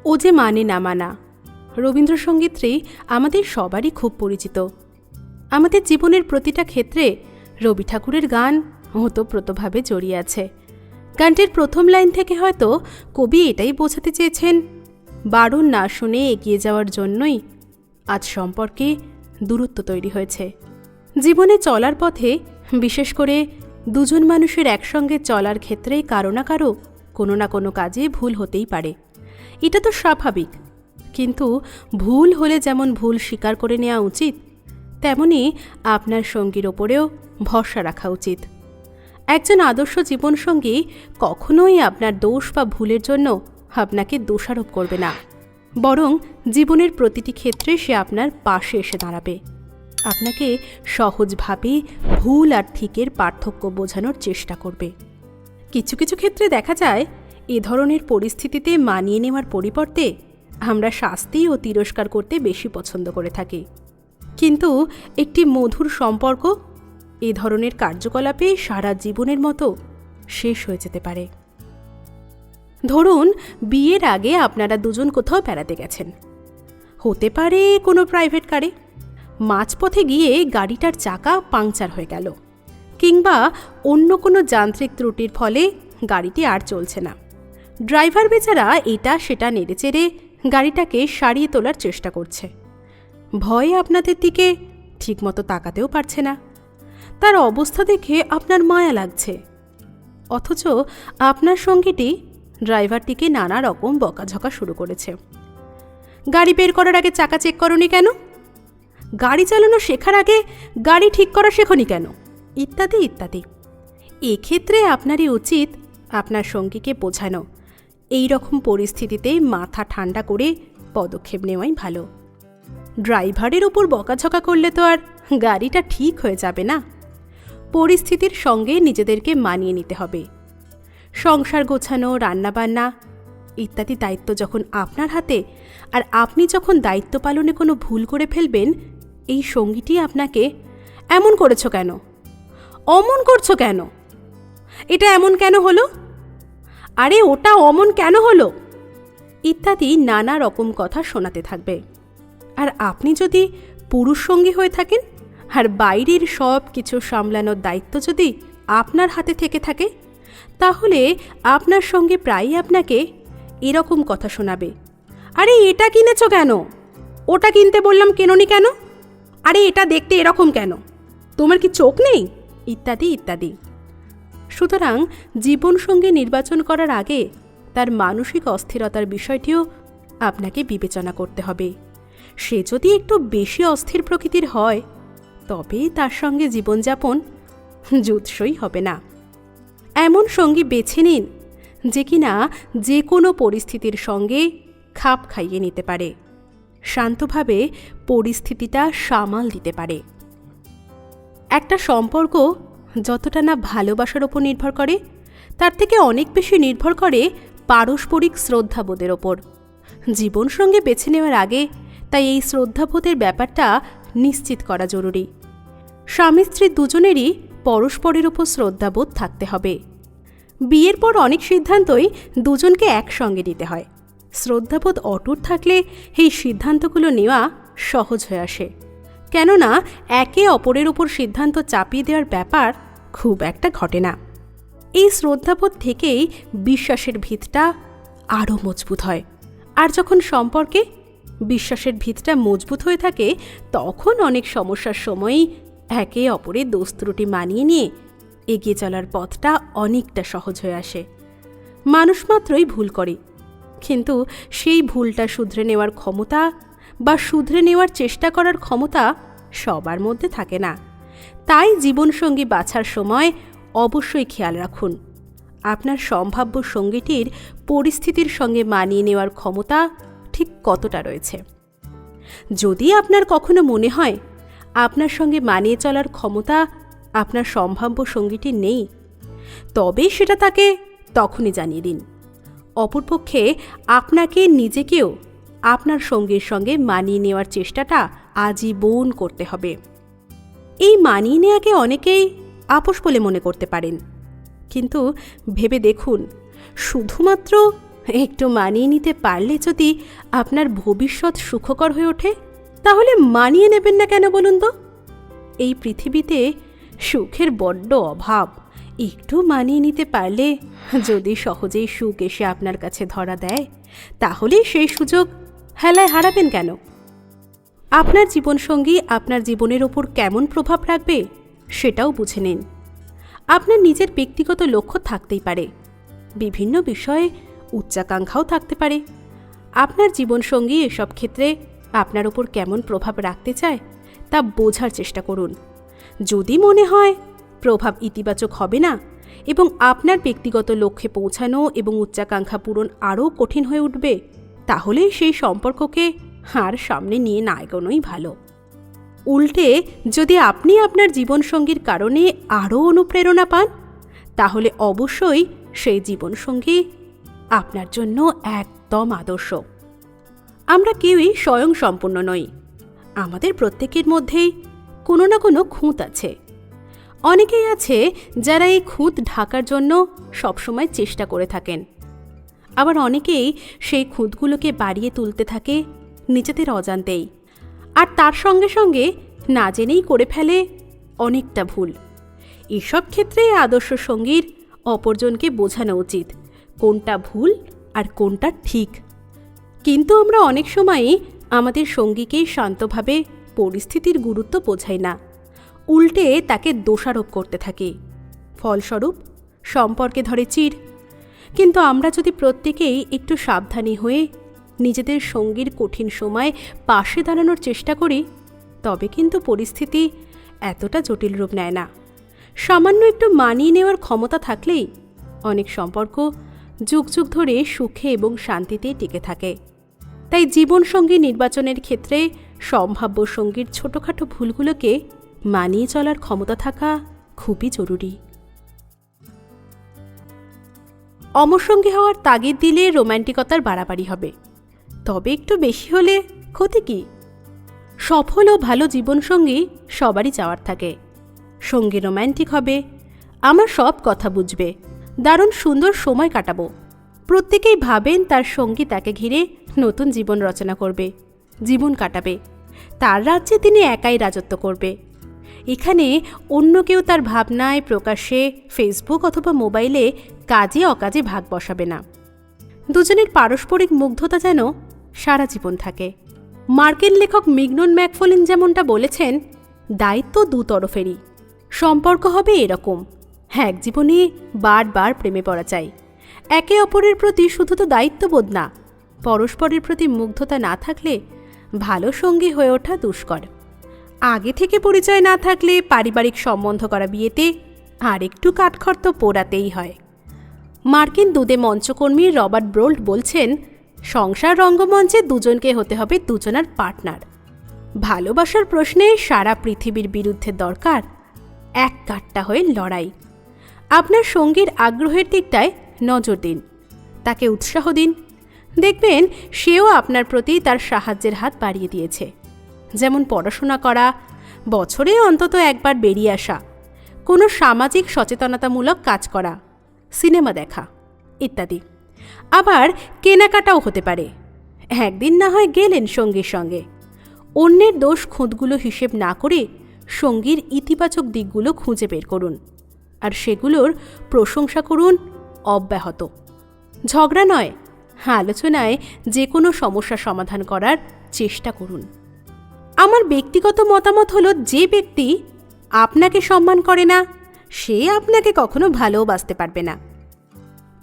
ও যে মানে না মানা রবীন্দ্রসঙ্গীতটি আমাদের সবারই খুব পরিচিত। আমাদের জীবনের প্রতিটা ক্ষেত্রে রবি ঠাকুরের গান ওতপ্রোতভাবে জড়িয়ে আছে। গানটির প্রথম লাইন থেকে হয়তো কবি এটাই বোঝাতে চেয়েছেন, বারণ না শুনে এগিয়ে যাওয়ার জন্যই আজ সম্পর্কে দূরত্ব তৈরি হয়েছে। জীবনে চলার পথে, বিশেষ করে দুজন মানুষের একসঙ্গে চলার ক্ষেত্রে কারো না কারো কোনো না কোনো কাজে ভুল হতেই পারে। এটা তো স্বাভাবিক, কিন্তু ভুল হলে যেমন ভুল স্বীকার করে নেওয়া উচিত, তেমনি আপনার সঙ্গীর ওপরেও ভরসা রাখা উচিত। একজন আদর্শ জীবনসঙ্গী কখনোই আপনার দোষ বা ভুলের জন্য আপনাকে দোষারোপ করবে না, বরং জীবনের প্রতিটি ক্ষেত্রে সে আপনার পাশে এসে দাঁড়াবে। আপনাকে সহজভাবে ভুল আর ঠিকের পার্থক্য বোঝানোর চেষ্টা করবে। কিছু কিছু ক্ষেত্রে দেখা যায় এ ধরনের পরিস্থিতিতে মানিয়ে নেওয়ার পরিবর্তে আমরা শাস্তি ও তিরস্কার করতে বেশি পছন্দ করে থাকি। কিন্তু একটি মধুর সম্পর্ক এ ধরনের কার্যকলাপে সারা জীবনের মতো শেষ হয়ে যেতে পারে। ধরুন, বিয়ের আগে আপনারা দুজন কোথাও বেড়াতে গেছেন, হতে পারে কোনো প্রাইভেট কারে। মাঝপথে গিয়ে গাড়িটার চাকা পাংচার হয়ে গেল, কিংবা অন্য কোনো যান্ত্রিক ত্রুটির ফলে গাড়িটি আর চলছে না। ড্রাইভার বেচারা এটা সেটা নেড়েচেড়ে গাড়িটাকে সারিয়ে তোলার চেষ্টা করছে। ভয়ে আপনাদের দিকে ঠিকমতো তাকাতেও পারছে না। তার অবস্থা দেখে আপনার মায়া লাগছে, অথচ আপনার সঙ্গীটি ড্রাইভারটিকে নানা রকম বকাঝকা শুরু করেছে। গাড়ি বের করার আগে চাকা চেক করনি কেন? গাড়ি চালানো শেখার আগে গাড়ি ঠিক করা শেখনি কেন? ইত্যাদি ইত্যাদি। এক্ষেত্রে আপনারই উচিত আপনার সঙ্গীকে বোঝানো, এই রকম পরিস্থিতিতে মাথা ঠান্ডা করে পদক্ষেপ নেওয়াই ভালো। ড্রাইভারের ওপর বকাঝকা করলে তো আর গাড়িটা ঠিক হয়ে যাবে না। পরিস্থিতির সঙ্গে নিজেদেরকে মানিয়ে নিতে হবে। সংসার গোছানো, রান্নাবান্না ইত্যাদি দায়িত্ব যখন আপনার হাতে, আর আপনি যখন দায়িত্ব পালনে কোনো ভুল করে ফেলবেন, এই সঙ্গীটি আপনাকে এমন করেছো কেন, অমন করছো কেন, এটা এমন কেন হলো, আরে ওটা অমন কেন হলো ইত্যাদি নানা রকম কথা শোনাতে থাকবে। আর আপনি যদি পুরুষ সঙ্গী হয়ে থাকেন, আর বাইরের সব কিছু সামলানোর দায়িত্ব যদি আপনার হাতে থেকে থাকে, তাহলে আপনার সঙ্গে প্রায়ই আপনাকে এরকম কথা শোনাবে, আরে এটা কিনেছো কেন, ওটা কিনতে বললাম কেননি কেন, আরে এটা দেখতে এরকম কেন, তোমার কি চোখ নেই, ইত্যাদি ইত্যাদি। সুতরাং জীবনসঙ্গী নির্বাচন করার আগে তার মানসিক অস্থিরতার বিষয়টিও আপনাকে বিবেচনা করতে হবে। সে যদি একটু বেশি অস্থির প্রকৃতির হয়, তবে তার সঙ্গে জীবনযাপন জুৎসই হবে না। এমন সঙ্গী বেছে নিন যে কিনা যে কোনো পরিস্থিতির সঙ্গে খাপ খাইয়ে নিতে পারে, শান্তভাবে পরিস্থিতিটা সামাল দিতে পারে। একটা সম্পর্ক যতটা না ভালোবাসার ওপর নির্ভর করে, তার থেকে অনেক বেশি নির্ভর করে পারস্পরিক শ্রদ্ধাবোধের ওপর। জীবনসঙ্গী বেছে নেওয়ার আগে তাই এই শ্রদ্ধাবোধের ব্যাপারটা নিশ্চিত করা জরুরি। স্বামী স্ত্রী দুজনেরই পরস্পরের ওপর শ্রদ্ধাবোধ থাকতে হবে। বিয়ের পর অনেক সিদ্ধান্তই দুজনকে একসঙ্গে নিতে হয়। শ্রদ্ধাবোধ অটুট থাকলে এই সিদ্ধান্তগুলো নেওয়া সহজ হয়ে আসে, কেননা একে অপরের উপর সিদ্ধান্ত চাপিয়ে দেওয়ার ব্যাপার খুব একটা ঘটে না। এই শ্রদ্ধাবোধ থেকেই বিশ্বাসের ভিতটা আরও মজবুত হয়। আর যখন সম্পর্কে বিশ্বাসের ভিতটা মজবুত হয়ে থাকে, তখন অনেক সমস্যার সময়ই একে অপরের দোষ ত্রুটি মানিয়ে নিয়ে এগিয়ে চলার পথটা অনেকটা সহজ হয়ে আসে। মানুষ মাত্রই ভুল করে, কিন্তু সেই ভুলটা শুধরে নেওয়ার ক্ষমতা বা শুধরে নেওয়ার চেষ্টা করার ক্ষমতা সবার মধ্যে থাকে না। তাই জীবনসঙ্গী বাছার সময় অবশ্যই খেয়াল রাখুন আপনার সম্ভাব্য সঙ্গীটির পরিস্থিতির সঙ্গে মানিয়ে নেওয়ার ক্ষমতা ঠিক কতটা রয়েছে। যদি আপনার কখনো মনে হয় আপনার সঙ্গে মানিয়ে চলার ক্ষমতা আপনার সম্ভাব্য সঙ্গীটির নেই, তবে সেটা তাকে তখনই জানিয়ে দিন। অপরপক্ষে আপনাকে নিজেকেও আপনার সঙ্গীর সঙ্গে মানিয়ে নেওয়ার চেষ্টাটা আজীবন করতে হবে। এই মানিয়ে নেওয়াকে অনেকেই আপোস বলে মনে করতে পারেন, কিন্তু ভেবে দেখুন শুধুমাত্র একটু মানিয়ে নিতে পারলে যদি আপনার ভবিষ্যৎ সুখকর হয়ে ওঠে, তাহলে মানিয়ে নেবেন না কেন বলুন তো? এই পৃথিবীতে সুখের বড্ড অভাব। একটু মানিয়ে নিতে পারলে যদি সহজেই সুখ এসে আপনার কাছে ধরা দেয়, তাহলে সেই সুযোগ হেলায় হারাবেন কেন? আপনার জীবনসঙ্গী আপনার জীবনের ওপর কেমন প্রভাব রাখবে সেটাও বুঝে নিন। আপনার নিজের ব্যক্তিগত লক্ষ্য থাকতেই পারে, বিভিন্ন বিষয়ে উচ্চাকাঙ্ক্ষাও থাকতে পারে। আপনার জীবনসঙ্গী এসব ক্ষেত্রে আপনার ওপর কেমন প্রভাব রাখতে চায় তা বোঝার চেষ্টা করুন। যদি মনে হয় প্রভাব ইতিবাচক হবে না এবং আপনার ব্যক্তিগত লক্ষ্যে পৌঁছানো এবং উচ্চাকাঙ্ক্ষা পূরণ আরও কঠিন হয়ে উঠবে, তাহলে সেই সম্পর্ককে আর সামনে নিয়ে না এগোনোই ভালো। উল্টে যদি আপনি আপনার জীবনসঙ্গীর কারণে আরও অনুপ্রেরণা পান, তাহলে অবশ্যই সেই জীবনসঙ্গী আপনার জন্য একদম আদর্শ। আমরা কেউই স্বয়ংসম্পূর্ণ নই। আমাদের প্রত্যেকের মধ্যেই কোনো না কোনো খুঁত আছে। অনেকেই আছে যারা এই খুঁত ঢাকার জন্য সবসময় চেষ্টা করে থাকেন, আবার অনেকেই সেই খুঁতগুলোকে বাড়িয়ে তুলতে থাকে নিজেদের অজান্তেই, আর তার সঙ্গে সঙ্গে না জেনেই করে ফেলে অনেকটা ভুল। এসব ক্ষেত্রে আদর্শ সঙ্গীর অপরজনকে বোঝানো উচিত কোনটা ভুল আর কোনটা ঠিক। কিন্তু আমরা অনেক সময়ই আমাদের সঙ্গীকেই শান্তভাবে পরিস্থিতির গুরুত্ব বোঝাই না, উল্টে তাকে দোষারোপ করতে থাকি। ফলস্বরূপ সম্পর্কে ধরে চিড়। কিন্তু আমরা যদি প্রত্যেকেই একটু সাবধানী হয়ে নিজেদের সঙ্গীর কঠিন সময় পাশে দাঁড়ানোর চেষ্টা করি, তবে কিন্তু পরিস্থিতি এতটা জটিল রূপ নেয় না। সামান্য একটু মানিয়ে নেওয়ার ক্ষমতা থাকলেই অনেক সম্পর্ক যুগ যুগ ধরে সুখে এবং শান্তিতে টিকে থাকে। তাই জীবনসঙ্গী নির্বাচনের ক্ষেত্রে সম্ভাব্য সঙ্গীর ছোটোখাটো ভুলগুলোকে মানিয়ে চলার ক্ষমতা থাকা খুবই জরুরি। অমরসঙ্গী হওয়ার তাগিদ দিলে রোম্যান্টিকতার বাড়াবাড়ি হবে, তবে একটু বেশি হলে ক্ষতি কি? সফল ও ভালো জীবনসঙ্গী সবারই চাওয়ার থাকে। সঙ্গী রোম্যান্টিক হবে, আমার সব কথা বুঝবে, দারুণ সুন্দর সময় কাটাবো। প্রত্যেকেই ভাবেন তার সঙ্গী তাকে ঘিরে নতুন জীবন রচনা করবে, জীবন কাটাবে, তার রাজ্যে তিনি একাই রাজত্ব করবে। এখানে অন্য কেউ তার ভাবনায় প্রকাশ্যে ফেসবুক অথবা মোবাইলে কাজে অকাজে ভাগ বসাবে না। দুজনের পারস্পরিক মুগ্ধতা যেন সারা জীবন থাকে। মার্কিন লেখক মিগনন ম্যাকফলিন যেমনটা বলেছেন, দায়িত্ব দুতরফেরই। সম্পর্ক হবে এরকম, এক জীবনে বারবার প্রেমে পড়া চাই। একে অপরের প্রতি শুধু তো দায়িত্ববোধ না, পরস্পরের প্রতি মুগ্ধতা না থাকলে ভালো সঙ্গী হয়ে ওঠা দুষ্কর। আগে থেকে পরিচয় না থাকলে পারিবারিক সম্বন্ধ করা বিয়েতে আর একটু কাঠখড় তো পোড়াতেই হয়। মার্কিন দুদে মঞ্চকর্মী রবার্ট ব্রোল্ট বলছেন, সংসার রঙ্গমঞ্চে দুজনকে হতে হবে দুজনার পার্টনার। ভালোবাসার প্রশ্নে সারা পৃথিবীর বিরুদ্ধে দরকার এক কাট্টা হয়ে লড়াই। আপনার সঙ্গীর আগ্রহের দিকটায় নজর দিন, তাকে উৎসাহ দিন। দেখবেন সেও আপনার প্রতি তার সাহায্যের হাত বাড়িয়ে দিয়েছে। যেমন পড়াশোনা করা, বছরে অন্তত একবার বেরিয়ে আসা, কোনো সামাজিক সচেতনতামূলক কাজ করা, সিনেমা দেখা ইত্যাদি। আবার কেনাকাটাও হতে পারে। একদিন না হয় গেলেন সঙ্গীর সঙ্গে। অন্যের দোষ খুঁতগুলো হিসেব না করে সঙ্গীর ইতিবাচক দিকগুলো খুঁজে বের করুন, আর সেগুলোর প্রশংসা করুন অব্যাহত। ঝগড়া নয়, আলোচনায় যে কোনো সমস্যা সমাধান করার চেষ্টা করুন। আমার ব্যক্তিগত মতামত হলো, যে ব্যক্তি আপনাকে সম্মান করে না, সে আপনাকে কখনো ভালোবাসতে পারবে না।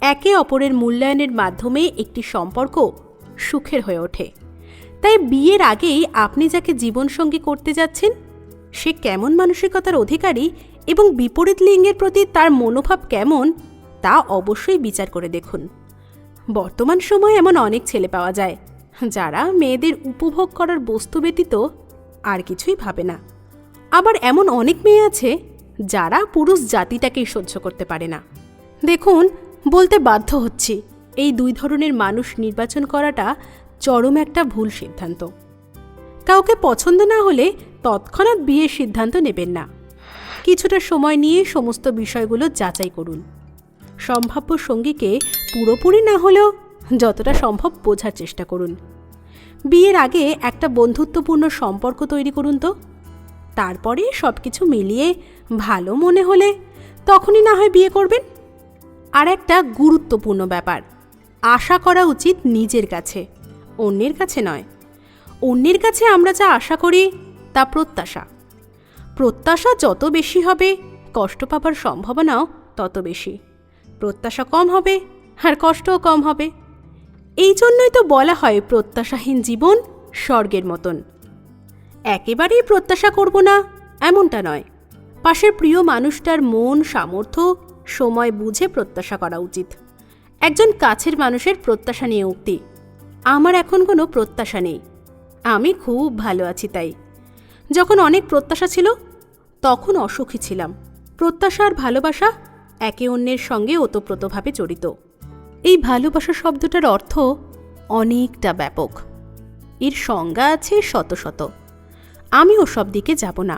একে অপরের মূল্যায়নের মাধ্যমে একটি সম্পর্ক সুখের হয়ে ওঠে। তাই বিয়ের আগেই আপনি যাকে জীবনসঙ্গী করতে যাচ্ছেন, সে কেমন মানসিকতার অধিকারী এবং বিপরীত লিঙ্গের প্রতি তার মনোভাব কেমন, তা অবশ্যই বিচার করে দেখুন। বর্তমান সময়ে এমন অনেক ছেলে পাওয়া যায় যারা মেয়েদের উপভোগ করার বস্তু ব্যতীত আর কিছুই ভাবে না। আবার এমন অনেক মেয়ে আছে যারা পুরুষ জাতিটাকেই সহ্য করতে পারে না। দেখুন, বলতে বাধ্য হচ্ছি, এই দুই ধরনের মানুষ নির্বাচন করাটা চরম একটা ভুল সিদ্ধান্ত। কাউকে পছন্দ না হলে তৎক্ষণাৎ বিয়ের সিদ্ধান্ত নেবেন না। কিছুটা সময় নিয়ে সমস্ত বিষয়গুলো যাচাই করুন। সম্ভাব্য সঙ্গীকে পুরোপুরি না হলেও যতটা সম্ভব বোঝার চেষ্টা করুন। বিয়ের আগে একটা বন্ধুত্বপূর্ণ সম্পর্ক তৈরি করুন তো। তারপরে সব কিছু মিলিয়ে ভালো মনে হলে তখনই না হয় বিয়ে করবেন। আর একটা গুরুত্বপূর্ণ ব্যাপার, আশা করা উচিত নিজের কাছে, অন্যের কাছে নয়। অন্যের কাছে আমরা যা আশা করি তা প্রত্যাশা। প্রত্যাশা যত বেশি হবে, কষ্ট পাবার সম্ভাবনাও তত বেশি। প্রত্যাশা কম হবে আর কষ্টও কম হবে। এই জন্যই তো বলা হয় প্রত্যাশাহীন জীবন স্বর্গের মতন। একেবারেই প্রত্যাশা করব না এমনটা নয়। পাশের প্রিয় মানুষটার মন, সামর্থ্য, সময় বুঝে প্রত্যাশা করা উচিত। একজন কাছের মানুষের প্রত্যাশা নিয়ে উক্তি, আমার এখন কোনো প্রত্যাশা নেই, আমি খুব ভালো আছি। তাই যখন অনেক প্রত্যাশা ছিল তখন অসুখী ছিলাম। প্রত্যাশা আর ভালোবাসা একে অন্যের সঙ্গে ওতপ্রোতভাবে জড়িত। এই ভালোবাসা শব্দটার অর্থ অনেকটা ব্যাপক। এর সংজ্ঞা আছে শত শত। আমি ওসব দিকে যাব না,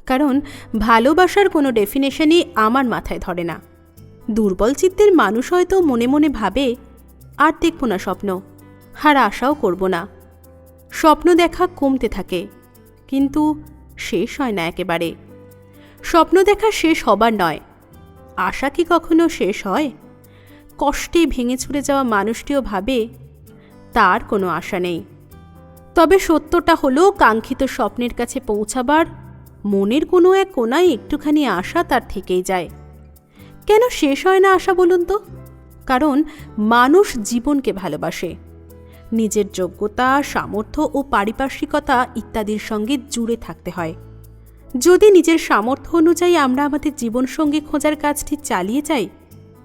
কারণ ভালোবাসার কোনো ডেফিনেশনই আমার মাথায় ধরে না। দুর্বল চিত্তের মানুষ হয়তো মনে মনে ভাবে, আর দেখব না স্বপ্ন, আর আশাও করব না। স্বপ্ন দেখা কমতে থাকে, কিন্তু শেষ হয় না একেবারে। স্বপ্ন দেখা শেষ হবার নয়। আশা কি কখনো শেষ হয়? কষ্টে ভেঙে ছুড়ে যাওয়া মানুষটিও ভাবে তার কোনো আশা নেই। তবে সত্যটা হলো, কাঙ্ক্ষিত স্বপ্নের কাছে পৌঁছাবার মনের কোনো এক কোনায় একটুখানি আশা তার থেকেই যায়। কেন শেষ হয় না আশা বলুন তো? কারণ মানুষ জীবনকে ভালোবাসে। নিজের যোগ্যতা, সামর্থ্য ও পারিপার্শ্বিকতা ইত্যাদির সঙ্গে জুড়ে থাকতে হয়। যদি নিজের সামর্থ্য অনুযায়ী আমরা আমাদের জীবনসঙ্গী খোঁজার কাজটি চালিয়ে যাই,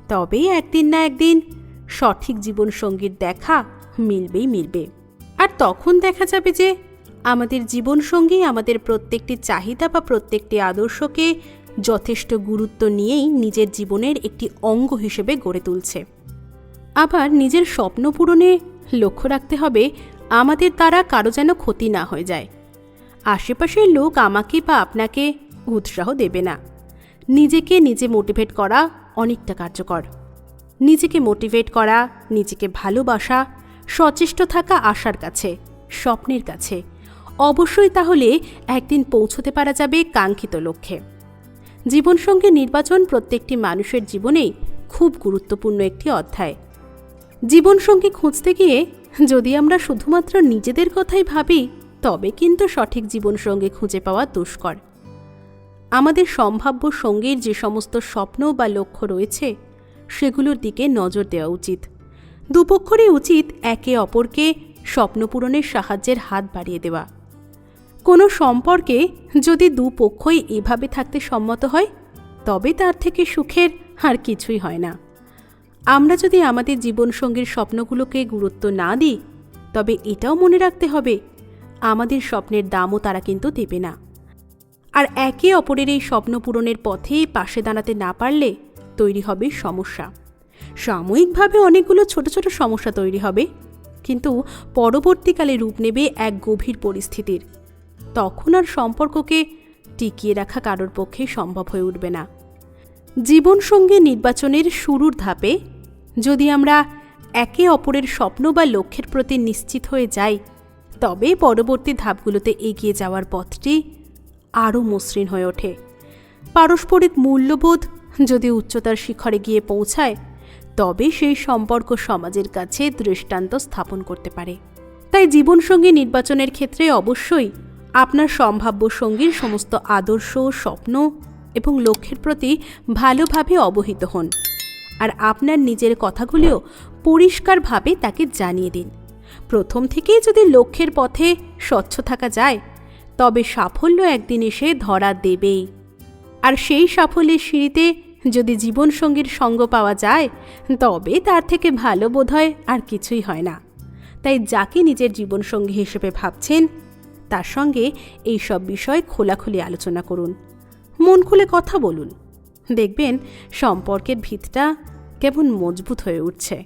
তবেই একদিন না একদিন সঠিক জীবনসঙ্গীর দেখা মিলবেই মিলবে। আর তখন দেখা যাবে যে আমাদের জীবনসঙ্গী আমাদের প্রত্যেকটি চাহিদা বা প্রত্যেকটি আদর্শকে যথেষ্ট গুরুত্ব নিয়েই নিজের জীবনের একটি অঙ্গ হিসেবে গড়ে তুলছে। আবার নিজের স্বপ্ন পূরণে লক্ষ্য রাখতে হবে আমাদের দ্বারা কারো যেন ক্ষতি না হয়ে যায়। আশেপাশের লোক আমাকে বা আপনাকে উৎসাহ দেবে না। নিজেকে নিজে মোটিভেট করা অনেকটা কার্যকর। নিজেকে মোটিভেট করা, নিজেকে ভালোবাসা, সচেষ্ট থাকা আশার কাছে, স্বপ্নের কাছে, অবশ্যই তাহলে একদিন পৌঁছতে পারা যাবে কাঙ্ক্ষিত লক্ষ্যে। জীবনসঙ্গী নির্বাচন প্রত্যেকটি মানুষের জীবনেই খুব গুরুত্বপূর্ণ একটি অধ্যায়। জীবনসঙ্গী খুঁজতে গিয়ে যদি আমরা শুধুমাত্র নিজেদের কথাই ভাবি, তবে কিন্তু সঠিক জীবনসঙ্গী খুঁজে পাওয়া দুষ্কর। আমাদের সম্ভাব্য সঙ্গীর যে সমস্ত স্বপ্ন বা লক্ষ্য রয়েছে, সেগুলোর দিকে নজর দেওয়া উচিত। দুপক্ষরই উচিত একে অপরকে স্বপ্ন পূরণের সাহায্যের হাত বাড়িয়ে দেওয়া। কোনো সম্পর্কে যদি দুপক্ষই এভাবে থাকতে সম্মত হয়, তবে তার থেকে সুখের আর কিছুই হয় না। আমরা যদি আমাদের জীবনসঙ্গীর স্বপ্নগুলোকে গুরুত্ব না দিই, তবে এটাও মনে রাখতে হবে আমাদের স্বপ্নের দামও তারা কিন্তু দেবে না। আর একে অপরের এই স্বপ্ন পূরণের পথে পাশে দাঁড়াতে না পারলে তৈরি হবে সমস্যা। সাময়িকভাবে অনেকগুলো ছোট ছোট সমস্যা তৈরি হবে, কিন্তু পরবর্তীকালে রূপ নেবে এক গভীর পরিস্থিতির। তখন আর সম্পর্ককে টিকিয়ে রাখা কারোর পক্ষে সম্ভব হয়ে উঠবে না। জীবনসঙ্গী নির্বাচনের শুরুর ধাপে যদি আমরা একে অপরের স্বপ্ন বা লক্ষ্যের প্রতি নিশ্চিত হয়ে যাই, তবে পরবর্তী ধাপগুলোতে এগিয়ে যাওয়ার পথটি আরও মসৃণ হয়ে ওঠে। পারস্পরিক মূল্যবোধ যদি উচ্চতার শিখরে গিয়ে পৌঁছায়, তবে সেই সম্পর্ক সমাজের কাছে দৃষ্টান্ত স্থাপন করতে পারে। তাই জীবনসঙ্গী নির্বাচনের ক্ষেত্রে অবশ্যই আপনার সম্ভাব্য সঙ্গীর সমস্ত আদর্শ, স্বপ্ন এবং লক্ষ্যের প্রতি ভালোভাবে অবহিত হন। আর আপনার নিজের কথাগুলিও পরিষ্কারভাবে তাকে জানিয়ে দিন। প্রথম থেকেই যদি লক্ষ্যের পথে স্বচ্ছ থাকা যায়, তবে সাফল্য একদিন এসে ধরা দেবেই। আর সেই সাফল্যের সিঁড়িতে যদি জীবনসঙ্গীর সঙ্গ পাওয়া যায়, তবে তার থেকে ভালো বোধ হয় আর কিছুই হয় না। তাই যাকে নিজের জীবনসঙ্গী হিসেবে ভাবছেন, তার সঙ্গে এই সব বিষয় খোলাখুলি আলোচনা করুন, মন খুলে কথা বলুন। দেখবেন সম্পর্কের ভিতটা কেমন মজবুত হয়ে উঠছে।